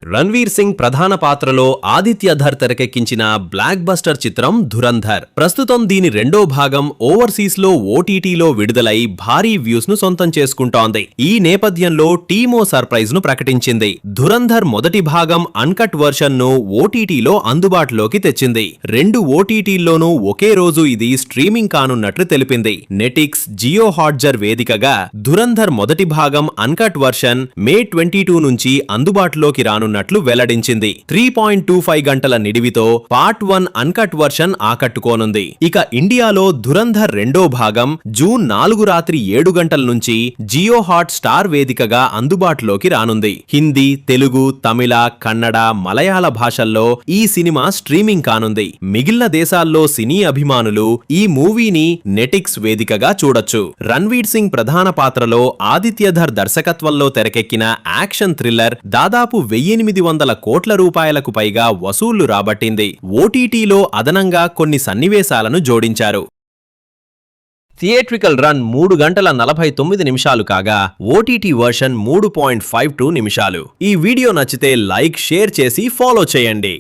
రణ్వీర్ సింగ్ ప్రధాన పాత్రలో ఆదిత్య ధర్ తెరకెక్కించిన బ్లాక్ బస్టర్ చిత్రం ధురంధర్. ప్రస్తుతం దీని రెండో భాగం ఓవర్సీస్ లో ఓటీటీలో విడుదలై భారీ వ్యూస్ ను సొంతం చేసుకుంటోంది. ఈ నేపథ్యంలో టీమో సర్ప్రైజ్ ను ప్రకటించింది. ధురంధర్ మొదటి భాగం అన్కట్ వర్షన్ ను ఓటీటీలో అందుబాటులోకి తెచ్చింది. రెండు ఓటీటీల్లోనూ ఒకే రోజు ఇది స్ట్రీమింగ్ కానున్నట్లు తెలిపింది. నెటిక్స్, జియో హాట్జర్ వేదికగా ధురంధర్ మొదటి భాగం అన్కట్ వర్షన్ మే 22 నుంచి అందుబాటులోకి రానున్నట్లు వెల్లడించింది. 3.25 గంటల నిడివితో పార్ట్ 1 అన్కట్ వర్షన్ ఆకట్టుకోనుంది. ఇక ఇండియాలో ధురంధర్ రెండో భాగం జూన్ 4 రాత్రి 7 గంటల నుంచి జియో హాట్ స్టార్ వేదికగా అందుబాటులోకి రానుంది. హిందీ, తెలుగు, తమిళ, కన్నడ, మలయాళ భాషల్లో ఈ సినిమా స్ట్రీమింగ్ కానుంది. మిగిలిన దేశాల్లో సినీ అభిమానులు ఈ మూవీని నెటిక్స్ వేదికగా చూడొచ్చు. రణ్వీర్ సింగ్ ప్రధాన పాత్రలో ఆదిత్యధర్ దర్శకత్వంలో తెరకెక్కిన యాక్షన్ థ్రిల్లర్ దాదాపు 1800 కోట్ల రూపాయలకు పైగా వసూళ్లు రాబట్టింది. ఓటీటీలో అదనంగా కొన్ని సన్నివేశాలను జోడించారు. థియేట్రికల్ రన్ 3 గంటల 49 నిమిషాలు కాగా ఓటీటీ వర్షన్ 3.52 నిమిషాలు. ఈ వీడియో నచ్చితే లైక్, షేర్ చేసి ఫాలో చేయండి.